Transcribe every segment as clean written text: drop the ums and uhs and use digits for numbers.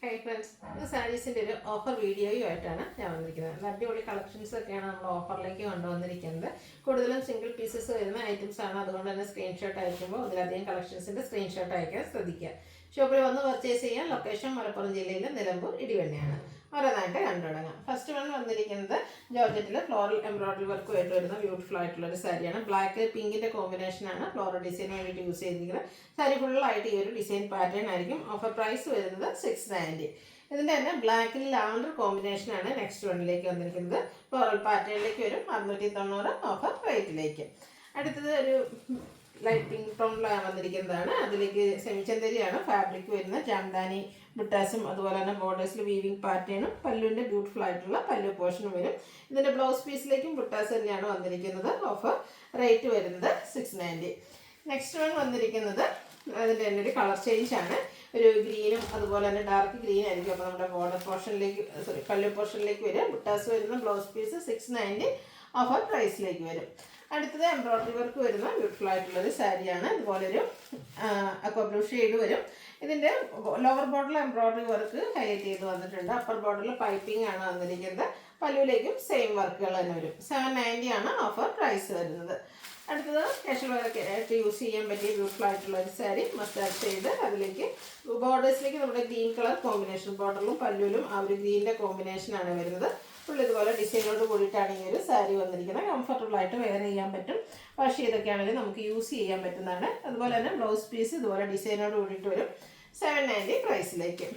Hi friends, ഇന്ന് സാരീസിൻ്റെ ഒരു offer വീഡിയോയുമായിട്ടാണ് ഞാൻ വന്നിരിക്കുന്നത്. നല്ല അടിപൊളി കളക്ഷൻസൊക്കെയാണ് നമ്മൾ ഓഫറിലേക്ക് കൊണ്ടുവന്നിരിക്കുന്നത്. കൂടുതലും സിംഗിൾ പീസസ് വരുന്ന ഐറ്റംസ് ആണ്. അതുകൊണ്ട് തന്നെ സ്ക്രീൻഷോട്ട് അയക്കുമ്പോൾ അതിലധികം കളക്ഷൻസിൻ്റെ സ്ക്രീൻഷോട്ട് അയക്കാൻ ശ്രദ്ധിക്കുക. ഷോപ്പിൽ വന്ന് പർച്ചേസ് ചെയ്യാൻ ലൊക്കേഷൻ മലപ്പുറം ജില്ലയിലെ നിലമ്പൂർ ഇടിവണ്ണയാണ്. ഓരോന്നായിട്ട് കണ്ടു തുടങ്ങാം. ഫസ്റ്റ് വൺ വന്നിരിക്കുന്നത് ജോർജറ്റിൽ ഫ്ലോറൽ എംബ്രോയിഡറി വർക്ക് ആയിട്ട് വരുന്ന ബ്യൂട്ടിഫുൾ ആയിട്ടുള്ളൊരു സാരിയാണ്. ബ്ലാക്ക് പിങ്കിൻ്റെ കോമ്പിനേഷനാണ് ഫ്ലോറൽ ഡിസൈൻ വേണ്ടിയിട്ട് യൂസ് ചെയ്തിരിക്കുന്നത്. സാരി ഫുള്ളായിട്ട് ഈ ഒരു ഡിസൈൻ പാറ്റേൺ ആയിരിക്കും. ഓഫർ പ്രൈസ് വരുന്നത് 690. ഇതിൻ്റെ തന്നെ ബ്ലാക്കിൽ ലാവൻഡർ കോമ്പിനേഷനാണ് നെക്സ്റ്റ് വണ്ണിലേക്ക് വന്നിരിക്കുന്നത്. ഫ്ലോറൽ പാറ്റേണിലേക്ക് വരും 690 ഓഫർ റേറ്റിലേക്ക്. അടുത്തത് ഒരു ലൈറ്റ് പിങ്ക് ടോണിലാണ് വന്നിരിക്കുന്നതാണ്. അതിലേക്ക് സെമിച്ചന്തരിയാണ് ഫാബ്രിക് വരുന്ന. ജാംദാനി ബുട്ടാസും അതുപോലെ തന്നെ ബോർഡേഴ്സിൽ വീവിങ് പാറ്റേണും പല്ലുവിൻ്റെ ബ്യൂട്ടിഫുൾ ആയിട്ടുള്ള പല്ലു പോർഷനും വരും. ഇതിൻ്റെ ബ്ലൗസ് പീസിലേക്കും ബുട്ടാസ് തന്നെയാണ് വന്നിരിക്കുന്നത്. ഓഫർ റേറ്റ് വരുന്നത് 690. നെക്സ്റ്റ് വൺ വന്നിരിക്കുന്നത് അതിൻ്റെ തന്നെ ഒരു കളർ ചേഞ്ച് ആണ്. ഒരു ഗ്രീനും അതുപോലെ തന്നെ ഡാർക്ക് ഗ്രീൻ ആയിരിക്കും. അപ്പോൾ നമ്മുടെ ബോർഡർ പോർഷനിലേക്ക് പല്ലു പോർഷനിലേക്ക് വരും. ബുട്ടാസ് വരുന്ന ബ്ലൗസ് പീസ് 690 ഓഫർ പ്രൈസിലേക്ക് വരും. അടുത്തത് എംബ്രോയിഡറി വർക്ക് വരുന്ന ബ്യൂട്ടിഫുൾ ആയിട്ടുള്ളൊരു സാരിയാണ്. ഇതുപോലെ ഒരു അക്വാ ബ്ലൂ ഷെയ്ഡ് വരും. ഇതിൻ്റെ ലോവർ ബോർഡറിൽ എംബ്രോയിഡറി വർക്ക് ഹൈലൈറ്റ് ചെയ്ത് വന്നിട്ടുണ്ട്. അപ്പർ ബോർഡറിൽ പൈപ്പിംഗ് ആണ് വന്നിരിക്കുന്നത്. പല്ലുവിലേക്കും സെയിം വർക്കുകൾ തന്നെ വരും. 790 ആണ് ഓഫർ പ്രൈസ് വരുന്നത്. അടുത്തത് കാഷ്വൽ വെയറൊക്കെ ആയിട്ട് യൂസ് ചെയ്യാൻ പറ്റിയ ബ്യൂട്ടിഫുൾ ആയിട്ടുള്ള ഒരു സാരി മസ്റ്റാർഡ് ചെയ്ത് അതിലേക്ക് ബോർഡേഴ്സിലേക്ക് നമ്മുടെ ഗ്രീൻ കളർ കോമ്പിനേഷൻ ബോർഡറിലും പല്ലുവിലും ആ ഒരു ഗ്രീനിൻ്റെ കോമ്പിനേഷനാണ് വരുന്നത്. ഫുൾ ഇതുപോലെ ഡിസൈനോട് കൂടിയിട്ടാണ് ഈ ഒരു സാരി വന്നിരിക്കുന്നത്. കംഫർട്ടബിൾ ആയിട്ട് വെയർ ചെയ്യാൻ പറ്റും. വാഷ് ചെയ്തൊക്കെ ആണെങ്കിൽ നമുക്ക് യൂസ് ചെയ്യാൻ പറ്റുന്നതാണ്. അതുപോലെ തന്നെ ബ്ലൗസ് പീസ് ഇതുപോലെ ഡിസൈനോട് കൂടിയിട്ട് വരും 790 പ്രൈസിലേക്ക്.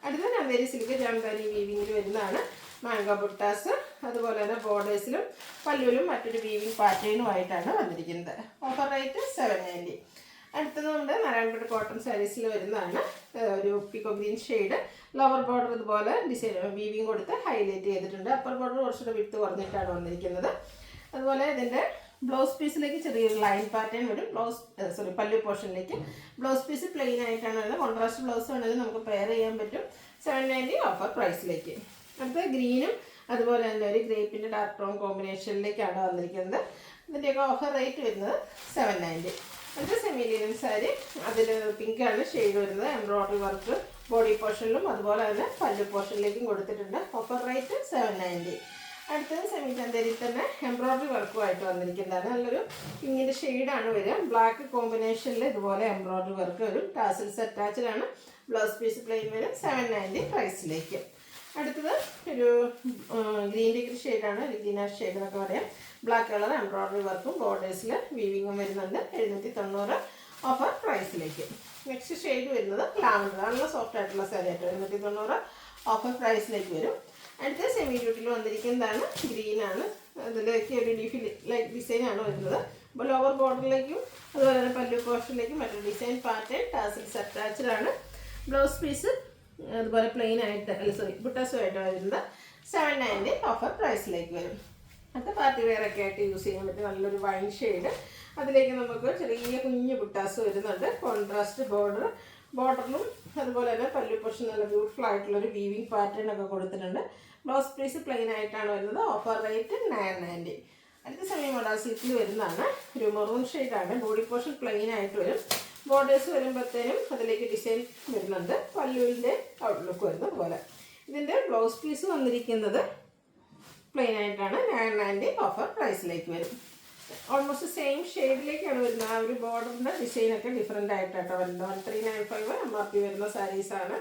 അടുത്ത നന്ദേരി സിൽക്ക് ജാംദാനി വീവിങ്ങിൽ വരുന്നതാണ്. മാംഗോ ബുട്ടാസ് അതുപോലെ തന്നെ ബോർഡേഴ്സിലും പല്ലുവിലും മറ്റൊരു വീവിങ് പാറ്റേണുമായിട്ടാണ് വന്നിരിക്കുന്നത്. Offer rate 790. അടുത്തത് നമ്മുടെ നാരായണപേട്ട കോട്ടൺ സാരീസിൽ വരുന്നതാണ്. ഒരു പിക്കോ ഗ്രീൻ ഷെയ്ഡ് ലോവർ ബോർഡർ ഇതുപോലെ ഡിസൈൻ വീവിങ് കൊടുത്ത് ഹൈലൈറ്റ് ചെയ്തിട്ടുണ്ട്. അപ്പർ ബോർഡർ കുറച്ചുകൂടെ വിട്ട് കുറഞ്ഞിട്ടാണ് വന്നിരിക്കുന്നത്. അതുപോലെ ഇതിൻ്റെ ബ്ലൗസ് പീസിലേക്ക് ചെറിയൊരു ലൈൻ പാറ്റേൺ വരും. പല്ലു പോർഷനിലേക്ക് ബ്ലൗസ് പീസ് പ്ലെയിൻ ആയിട്ടാണ് വരുന്നത്. കോൺട്രാസ്റ്റ് ബ്ലൗസ് വേണമെങ്കിൽ നമുക്ക് പെയർ ചെയ്യാൻ പറ്റും. 790 ഓഫർ പ്രൈസിലേക്ക്. അടുത്ത ഗ്രീനും അതുപോലെ തന്നെ ഒരു ഗ്രേപ്പിൻ്റെ ഡാർക്ക് ബ്രൗൺ കോമ്പിനേഷനിലേക്കാണ് വന്നിരിക്കുന്നത്. ഇതിൻ്റെയൊക്കെ ഓഫർ റേറ്റ് വരുന്നത് 790. അടുത്ത സെമി ലിനൻ സാരി, അതിൽ പിങ്കാണ് ഷെയ്ഡ് വരുന്നത്. എംബ്രോയിഡറി വർക്ക് ബോഡി പോർഷനിലും അതുപോലെ തന്നെ പല്ലു പോർഷനിലേക്കും കൊടുത്തിട്ടുണ്ട്. Offer rate 790. അടുത്തത് സെമി ചന്തേരിയിൽ തന്നെ എംബ്രോയിഡറി വർക്കുമായിട്ട് വന്നിരിക്കുന്നതാണ്. നല്ലൊരു പിങ്കിൻ്റെ ഷെയ്ഡാണ് വരിക. ബ്ലാക്ക് കോമ്പിനേഷനിൽ ഇതുപോലെ എംബ്രോയിഡറി വർക്ക് വരും. ടാസിൽസ് അറ്റാച്ച്ഡാണ്. ബ്ലൗസ് പീസ് പ്ലെയിൻ വരും 790 പ്രൈസിലേക്ക്. അടുത്തത് ഒരു ഗ്രീൻ ഡിഗ്രി ഷെയ്ഡാണ്. ഗ്രീന ഷെയ്ഡ് എന്നൊക്കെ പറയാം. ബ്ലാക്ക് കളർ എംബ്രോയിഡറി വർക്കും ബോർഡേഴ്സിൽ വീവിങ്ങും വരുന്നുണ്ട്. 790 ഓഫർ പ്രൈസിലേക്ക്. നെക്സ്റ്റ് ഷെയ്ഡ് വരുന്നത് ലാവൻഡർ. നല്ല സോഫ്റ്റ് ആയിട്ടുള്ള സാരി ആയിട്ട് 790 ഓഫർ പ്രൈസിലേക്ക് വരും. അടുത്ത സെമി ഡ്യൂട്ടിൽ വന്നിരിക്കുന്നതാണ്. ഗ്രീനാണ്. അതിലേക്ക് ഒരു ലീഫി ലൈക്ക് ഡിസൈനാണ് വരുന്നത്. അപ്പോൾ ലോവർ ബോർഡറിലേക്കും അതുപോലെ തന്നെ പല്ലു പോർഷനിലേക്കും മറ്റൊരു ഡിസൈൻ പാറ്റേൺ ടാസിൽസ് അറ്റാച്ച്ഡാണ്. ബ്ലൗസ് പീസ് അതുപോലെ പ്ലെയിൻ ആയിട്ട് ബുട്ടാസുമായിട്ട് വരുന്നത് 790 ഓഫർ പ്രൈസിലേക്ക് വരും. അത് പാർട്ടി വെയറൊക്കെ ആയിട്ട് യൂസ് ചെയ്യാൻ പറ്റും. നല്ലൊരു വൈൻ ഷെയ്ഡ്. അതിലേക്ക് നമുക്ക് ചെറിയ കുഞ്ഞു ബുട്ടാസ് വരുന്നുണ്ട്. കോൺട്രാസ്റ്റ് ബോർഡറിലും അതുപോലെ തന്നെ പല്ലു പോർഷൻ നല്ല ബ്യൂട്ടിഫുൾ ആയിട്ടുള്ളൊരു വീവിങ് പാറ്റേൺ ഒക്കെ കൊടുത്തിട്ടുണ്ട്. ബ്ലൗസ് പീസ് പ്ലെയിൻ ആയിട്ടാണ് വരുന്നത്. Offer rate 990. അടുത്ത സെമി മോഡൽ സിൽക്കിൽ വരുന്നതാണ്. ഒരു മെറൂൺ ഷെയ്ഡാണ്. ബോഡി പോർഷൻ പ്ലെയിൻ ആയിട്ട് വരും. ബോർഡേഴ്സ് വരുമ്പോഴത്തേനും അതിലേക്ക് ഡിസൈൻ വരുന്നുണ്ട്. പല്ലുവിൻ്റെ ഔട്ട്ലുക്ക് വരുന്നത് പോലെ. ഇതിൻ്റെ ബ്ലൗസ് പീസ് വന്നിരിക്കുന്നത് പ്ലെയിൻ ആയിട്ടാണ്. 990 ഓഫർ പ്രൈസിലേക്ക് വരും. ഓൾമോസ്റ്റ് സെയിം ഷെയ്ഡിലേക്കാണ് വരുന്നത്. ആ ഒരു ബോർഡറിൻ്റെ ഡിസൈനൊക്കെ ഡിഫറെൻ്റ് ആയിട്ടാണ് വരുന്നത്. 1395 MRP വരുന്ന സാരീസാണ്.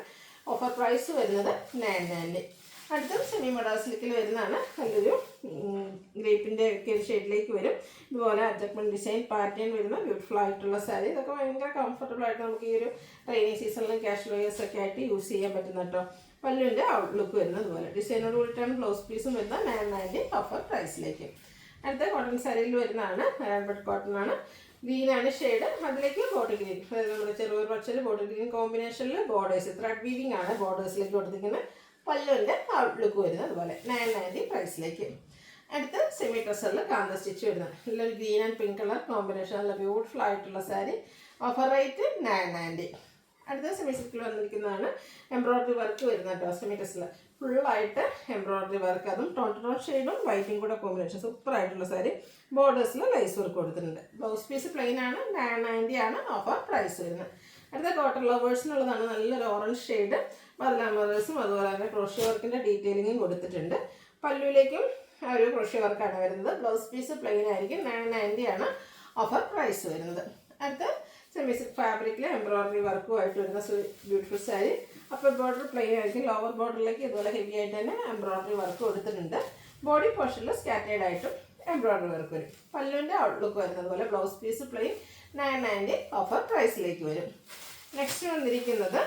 ഓഫർ പ്രൈസ് വരുന്നത് 990. അടുത്ത സെമി മോഡൽ സിൽക്കിൽ വരുന്നതാണ്. നല്ലൊരു ഗ്രേപ്പിൻ്റെ ഒക്കെ ഒരു ഷെയ്ഡിലേക്ക് വരും. ഇതുപോലെ അഡ്ജസ്റ്റ്മെൻറ്റ് ഡിസൈൻ പാറ്റേൺ വരുന്ന ബ്യൂട്ടിഫുൾ ആയിട്ടുള്ള സാരി. ഇതൊക്കെ ഭയങ്കര കംഫർട്ടബിൾ ആയിട്ട് നമുക്ക് ഈ ഒരു റെയിനി സീസണിലും കാഷ്വൽ വെയേഴ്സ് ഒക്കെ ആയിട്ട് യൂസ് ചെയ്യാൻ പറ്റുന്ന കേട്ടോ. പല്ലുവിൻ്റെ ഔട്ട്ലുക്ക് വരുന്നത് പോലെ ഡിസൈനോട് കൂടിയിട്ടാണ് ബ്ലൗസ് പീസും വരുന്നത്. 990 ഓഫർ പ്രൈസിലേക്ക്. അടുത്ത കോട്ടൺ സാരിയിൽ വരുന്നതാണ്. നാരായണപേട്ട കോട്ടൺ ആണ്. ഗ്രീനാണ് ഷെയ്ഡ്. അതിലേക്ക് ബോട്ടിൽ ഗ്രീൻ, അതായത് നമ്മുടെ ചെറുപയർ പച്ചയിൽ ബോട്ടിൽ ഗ്രീൻ കോമ്പിനേഷനിൽ ബോർഡേഴ്സ് ത്രെഡ് വീവിംഗ് ആണ് ബോർഡേഴ്സിലേക്ക് കൊടുത്തിരിക്കുന്നത്. പല്ലുവിൻ്റെ ഔട്ട്ലുക്ക് വരുന്നത് അതുപോലെ 990 പ്രൈസിലേക്ക്. അടുത്ത സെമി ടസറിൽ കാന്ത സ്റ്റിച്ച് വരുന്നത്. നല്ലൊരു green and pink colour combination നല്ല ബ്യൂട്ടിഫുൾ ആയിട്ടുള്ള സാരി. Offer rate 990. അടുത്ത സെമി സിൽക്കിൽ വന്നിരിക്കുന്നതാണ്. എംബ്രോയിഡറി വർക്ക് വരുന്നത് കേട്ടോ. സെമി ടസറിൽ ഫുള്ളായിട്ട് എംബ്രോയിഡറി വർക്ക്, അതും ടോൺ ഷെയ്ഡും വൈറ്റും കൂടെ കോമ്പിനേഷൻ സൂപ്പർ ആയിട്ടുള്ള സാരി. ബോർഡേഴ്സിൽ ലൈസ് വർക്ക് കൊടുത്തിട്ടുണ്ട്. ബ്ലൗസ് പീസ് പ്ലെയിൻ ആണ്. 990 ആണ് ഓഫർ പ്രൈസ് വരുന്നത്. അടുത്ത കോട്ടൺ ലവേഴ്സിനുള്ളതാണ്. നല്ലൊരു ഓറഞ്ച് ഷെയ്ഡ് ബദലാമേഴ്സും അതുപോലെ തന്നെ ക്രോഷ്യോ വർക്കിൻ്റെ ഡീറ്റെയിലിങ്ങും കൊടുത്തിട്ടുണ്ട്. പല്ലുവിലേക്കും ഒരു ക്രോഷ്യോ വർക്കാണ് വരുന്നത്. ബ്ലൗസ് പീസ് പ്ലെയിൻ ആയിരിക്കും. 990 ആണ് ഓഫർ പ്രൈസ് വരുന്നത്. അടുത്ത സെമി സിൽക്ക് ഫാബ്രിക്കിൽ എംബ്രോയിഡറി വർക്കുമായിട്ട് വരുന്ന beautiful sari. Upper border plain ആയിരിക്കും. ലോവർ ബോർഡറിലേക്ക് ഇതുപോലെ ഹെവി ആയിട്ട് തന്നെ എംബ്രോയിഡറി വർക്ക് കൊടുത്തിട്ടുണ്ട്. ബോഡി പോർഷനിൽ സ്കാറ്റേഡ് ആയിട്ടും എംബ്രോയിഡറി വർക്ക് വരും. പല്ലുവിൻ്റെ ഔട്ട്ലുക്ക് വരുന്നത് പോലെ ബ്ലൗസ് പീസ് പ്ലെയിൻ 990 ഓഫർ പ്രൈസിലേക്ക് വരും. നെക്സ്റ്റ് വന്നിരിക്കുന്നത്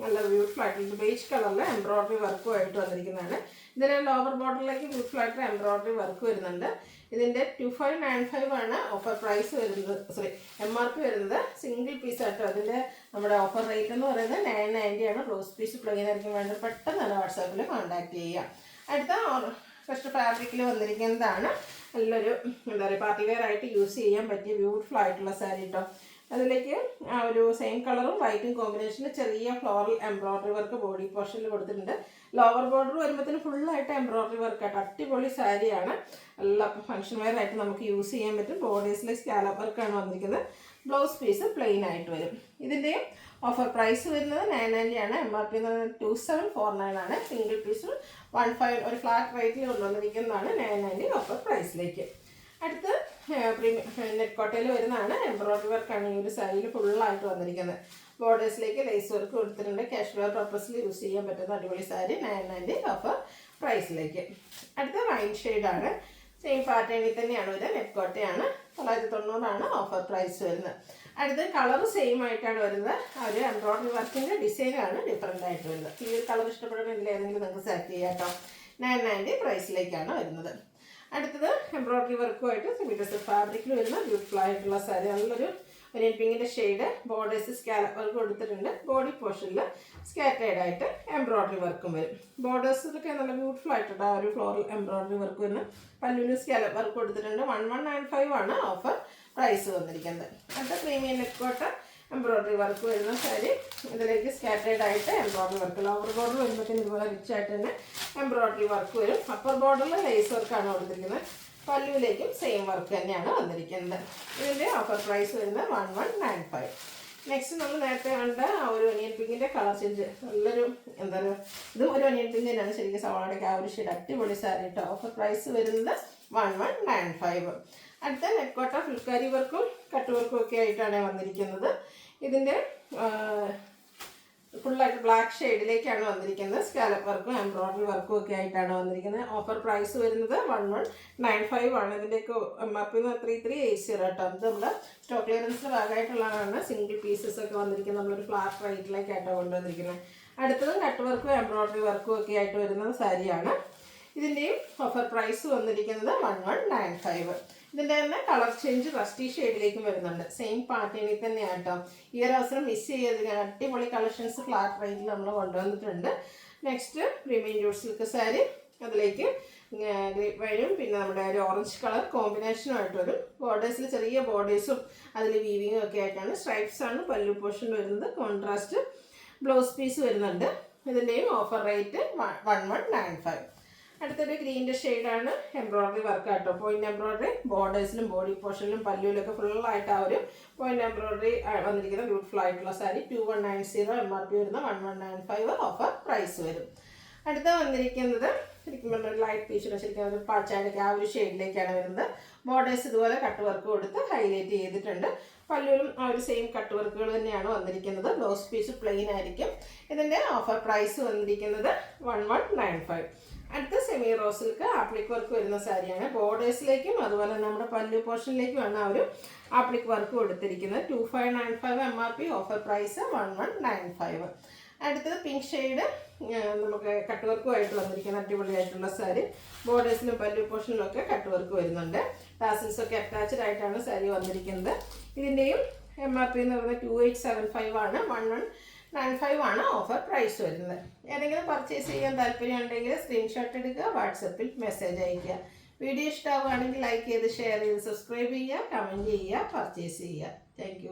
നല്ല ബ്യൂട്ടിഫുൾ ആയിട്ടുള്ള ബേജ് കളറിൽ എംബ്രോയിഡറി വർക്കുമായിട്ട് വന്നിരിക്കുന്നതാണ്. ഇതിന് ലോവർ ബോർഡറിലേക്ക് ബ്യൂട്ടിഫുൾ ആയിട്ട് എംബ്രോയിഡറി വർക്ക് വരുന്നുണ്ട്. ഇതിൻ്റെ 2595 ആണ് ഓഫർ പ്രൈസ് വരുന്നത്. MRP വരുന്നത്. സിംഗിൾ പീസ് ആയിട്ടോ അതിൻ്റെ നമ്മുടെ ഓഫർ റേറ്റ് എന്ന് പറയുന്നത് 990 ആണ്. ബ്ലൗസ് പീസ് പ്ലെയിൻ ആയിരിക്കും വേണ്ടത്. പെട്ടെന്ന് തന്നെ വാട്സാപ്പിൽ കോൺടാക്ട് ചെയ്യുക. അടുത്ത ഫസ്റ്റ് ഫാബ്രിക്കിൽ വന്നിരിക്കുന്നതാണ് നല്ലൊരു എന്താ പറയുക പാർട്ടി വെയർ ആയിട്ട് യൂസ് ചെയ്യാൻ പറ്റിയ ബ്യൂട്ടിഫുൾ ആയിട്ടുള്ള സാരി കേട്ടോ. അതിലേക്ക് ആ ഒരു സെയിം കളറും വൈറ്റും കോമ്പിനേഷനിൽ ചെറിയ ഫ്ലോറൽ എംബ്രോയിഡറി വർക്ക് ബോഡി പോർഷനിൽ കൊടുത്തിട്ടുണ്ട്. ലോവർ ബോർഡർ വരുമ്പോഴത്തേന് ഫുള്ളായിട്ട് എംബ്രോയിഡറി വർക്കായിട്ട് അടിപൊളി സാരിയാണ്. എല്ലാ ഫംഗ്ഷൻ വെയർ ആയിട്ട് നമുക്ക് യൂസ് ചെയ്യാൻ പറ്റും. ബോർഡേഴ്സിലെ സ്കാലപ്പ് വർക്കാണ് വന്നിരിക്കുന്നത്. ബ്ലൗസ് പീസ് പ്ലെയിൻ ആയിട്ട് വരും. ഇതിൻ്റെയും ഓഫർ പ്രൈസ് വരുന്നത് 990 ആണ്. MRP എന്ന് പറയുന്നത് 2749 ആണ്. സിംഗിൾ പീസ് 15 ഒരു ഫ്ലാറ്റ് റേറ്റിൽ കൊണ്ടുവന്നിരിക്കുന്നതാണ് 990 ഓഫർ പ്രൈസിലേക്ക്. അടുത്ത് നെറ്റ്കോട്ടയിൽ വരുന്നതാണ്. എംബ്രോയിഡറി വർക്കാണ് ഈ ഒരു സാരിയിൽ ഫുള്ളായിട്ട് വന്നിരിക്കുന്നത്. ബോർഡേഴ്സിലേക്ക് ലേസ് വർക്ക് കൊടുത്തിട്ടുണ്ട്. കാഷ്വൽ പർപ്പസിൽ യൂസ് ചെയ്യാൻ പറ്റുന്ന അടിപൊളി സാരി 990 ഓഫർ പ്രൈസിലേക്ക്. അടുത്ത വൈൻ ഷെയ്ഡാണ്. സെയിം പാറ്റേണിൽ തന്നെയാണ് വരുന്നത്. നെറ്റ്കോട്ടയാണ്. 990 ആണ് ഓഫർ പ്രൈസ് വരുന്നത്. അടുത്ത കളർ സെയിം ആയിട്ടാണ് വരുന്നത്. ആ ഒരു എംബ്രോയിഡറി വർക്കിൻ്റെ ഡിസൈനാണ് ഡിഫറെൻ്റ് ആയിട്ട് വരുന്നത്. ഈ ഒരു കളർ ഇഷ്ടപ്പെടുന്നെങ്കിൽ ഏതെങ്കിലും നിങ്ങൾക്ക് സെലക്ട് ചെയ്യാം കേട്ടോ. 990 പ്രൈസിലേക്കാണ് വരുന്നത്. അടുത്തത് എംബ്രോയിഡറി വർക്കുമായിട്ട് സെമി ഫാബ്രിക്കിൽ വരുന്ന ബ്യൂട്ടിഫുൾ ആയിട്ടുള്ള സാരി. നല്ലൊരു ഒനിയൻ പിങ്കിൻ്റെ ഷെയ്ഡ്. ബോർഡേഴ്സ് സ്കാലപ്പ് വർക്ക് കൊടുത്തിട്ടുണ്ട്. ബോഡി പോർഷനിൽ സ്കാറ്റേഡ് ആയിട്ട് എംബ്രോയിഡറി വർക്കും വരും. ബോർഡേഴ്സിലൊക്കെ നല്ല ബ്യൂട്ടിഫുൾ ആയിട്ടുണ്ട് ആ ഒരു ഫ്ലോറൽ എംബ്രോയിഡറി വർക്ക് വരുന്ന. പല്ലുവിന് സ്കാലപ്പ് വർക്ക് കൊടുത്തിട്ടുണ്ട്. 1195 ആണ് ഓഫർ പ്രൈസ് വന്നിരിക്കുന്നത്. അടുത്ത പ്രീമിയം നെറ്റ്കോട്ട എംബ്രോയിഡറി വർക്ക് വരുന്ന സാരി. ഇതിലേക്ക് സ്കാറ്റേഡ് ആയിട്ട് എംബ്രോയിഡറി വർക്ക്. ലോവർ ബോർഡർ വരുമ്പോഴത്തേന് ഇതുപോലെ റിച്ച് ആയിട്ട് തന്നെ എംബ്രോയിഡറി വർക്ക് വരും. അപ്പർ ബോർഡറിൽ ലേസ് വർക്കാണ് കൊടുത്തിരിക്കുന്നത്. പല്ലുവിലേക്കും സെയിം വർക്ക് തന്നെയാണ് വന്നിരിക്കുന്നത്. ഇതിൻ്റെ ഓഫർ പ്രൈസ് വരുന്നത് 1195. നെക്സ്റ്റ് നമ്മൾ നേരത്തെ കണ്ട ആ ഒരു ഒനിയൻ പിങ്കിൻ്റെ കളർ ചേഞ്ച്. നല്ലൊരു എന്താ പറയുക ഇതും ഒരു ഒനിയൻ പിങ്ക് തന്നെയാണ്. ശരിക്കും സവാളയുടെ ആ ഒരു ഷെയ്ഡ് അടിപൊളി സാരി കേട്ടോ. ഓഫർ പ്രൈസ് വരുന്നത് 1195. അടുത്ത നെറ്റ്കോട്ട ഫുൾക്കാരി വർക്കും കട്ട് വർക്കും ഒക്കെ ആയിട്ടാണ് വന്നിരിക്കുന്നത്. ഇതിൻ്റെ ഫുള്ളായിട്ട് ബ്ലാക്ക് ഷെയ്ഡിലേക്കാണ് വന്നിരിക്കുന്നത്. സ്കാലപ്പ് വർക്കും എംബ്രോയിഡറി വർക്കും ഒക്കെ ആയിട്ടാണ് വന്നിരിക്കുന്നത്. ഓഫർ പ്രൈസ് വരുന്നത് 1195 ആണ്. ഇതിൻ്റെയൊക്കെ MRP 3380 കേട്ടോ. അത് നമ്മുടെ സ്റ്റോക്ക് ക്ലിയറൻസിൻ്റെ ഭാഗമായിട്ടുള്ളതാണ്. സിംഗിൾ പീസസ് ഒക്കെ വന്നിരിക്കുന്നത്. നമ്മളൊരു ഫ്ലാറ്റ് റേറ്റിലേക്കായിട്ടാണ് കൊണ്ടുവന്നിരിക്കുന്നത്. അടുത്തതും കട്ട് വർക്കും എംബ്രോയിഡറി വർക്കും ഒക്കെ ആയിട്ട് വരുന്ന സാരിയാണ്. ഇതിൻ്റെയും ഓഫർ പ്രൈസ് വന്നിരിക്കുന്നത് 1195. ഇതിൻ്റെ തന്നെ കളർ ചേഞ്ച് റസ്റ്റി ഷെയ്ഡിലേക്കും വരുന്നുണ്ട്. സെയിം പാറ്റേണിൽ തന്നെയാണ് കേട്ടോ. ഈ ഒരു അവസരം മിസ് ചെയ്ത് അടിപൊളി കളക്ഷൻസ് ഫ്ലാറ്റ് റേറ്റിൽ നമ്മൾ കൊണ്ടുവന്നിട്ടുണ്ട്. Next premium jute silk sari. അതിലേക്ക് ഗ്രേപ്പ് വൈനും പിന്നെ നമ്മുടെ ഒരു ഓറഞ്ച് കളർ കോമ്പിനേഷനുമായിട്ട് വരും. ബോർഡേഴ്സിൽ ചെറിയ ബോർഡേഴ്സും അതിൽ വീവിങ്ങും ഒക്കെ ആയിട്ടാണ്. സ്ട്രൈപ്സ് ആണ് പല്ലു പോർഷൻ വരുന്നത്. കോൺട്രാസ്റ്റ് ബ്ലൗസ് പീസ് വരുന്നുണ്ട്. ഇതിൻ്റെയും ഓഫർ റേറ്റ് 1195. അടുത്തൊരു ഗ്രീൻ്റെ ഷെയ്ഡാണ്. എംബ്രോയിഡറി വർക്ക് ആട്ടോ. പോയിന്റ് എംബ്രോയിഡറി ബോർഡേഴ്സിലും ബോഡി പോർഷനിലും പല്ലുവിലൊക്കെ ഫുള്ളായിട്ട് ആ ഒരു പോയിന്റ് എംബ്രോയിഡറി വന്നിരിക്കുന്ന ബ്യൂട്ടിഫുൾ ആയിട്ടുള്ള സാരി. 2190 MRP വരുന്ന 1195 ഓഫർ പ്രൈസ് വരും. അടുത്ത വന്നിരിക്കുന്നത് ശരിക്കും പറഞ്ഞാൽ ലൈറ്റ് പീച്ചിലോ ശരിക്കും ഒരു പാച്ചാനൊക്കെ ആ ഒരു ഷെയ്ഡിലേക്കാണ് വരുന്നത്. ബോർഡേഴ്സ് ഇതുപോലെ കട്ട് വർക്ക് കൊടുത്ത് ഹൈലൈറ്റ് ചെയ്തിട്ടുണ്ട്. പല്ലുവിലും ആ ഒരു സെയിം കട്ട് വർക്കുകൾ തന്നെയാണ് വന്നിരിക്കുന്നത്. ബ്ലൗസ് പീസ് പ്ലെയിൻ ആയിരിക്കും. ഇതിൻ്റെ ഓഫർ പ്രൈസ് വന്നിരിക്കുന്നത് 1195. അടുത്ത സെമി റോസിൽക്ക് ആപ്ലിക് വർക്ക് വരുന്ന സാരിയാണ്. ബോർഡേഴ്സിലേക്കും അതുപോലെ നമ്മുടെ പല്ലു പോർഷനിലേക്കുമാണ് ആ ഒരു ആപ്ലിക് വർക്ക് കൊടുത്തിരിക്കുന്നത്. 2595 MRP. Offer price 1195. അടുത്തത് പിങ്ക് ഷെയ്ഡ് നമുക്ക് കട്ട് വർക്കുമായിട്ട് വന്നിരിക്കുന്ന അടിപൊളിയായിട്ടുള്ള സാരി. ബോർഡേഴ്സിലും പല്ലു പോർഷനിലും ഒക്കെ കട്ട് വർക്ക് വരുന്നുണ്ട്. ടാസിൽസ് ഒക്കെ അറ്റാച്ച്ഡ് ആയിട്ടാണ് സാരി വന്നിരിക്കുന്നത്. ഇതിൻ്റെയും MRP എന്ന് പറയുന്നത് 2875 ആണ്. 1195 ആണ് ഓഫർ പ്രൈസ് വരുന്നത്. ഏതെങ്കിലും പർച്ചേസ് ചെയ്യാൻ താല്പര്യമുണ്ടെങ്കിൽ സ്ക്രീൻഷോട്ട് എടുക്കുക, വാട്സപ്പിൽ മെസ്സേജ് അയയ്ക്കുക. വീഡിയോ ഇഷ്ടമാവുകയാണെങ്കിൽ ലൈക്ക് ചെയ്ത് ഷെയർ ചെയ്ത് സബ്സ്ക്രൈബ് ചെയ്യുക, കമൻറ്റ് ചെയ്യുക, പർച്ചേസ് ചെയ്യുക. താങ്ക്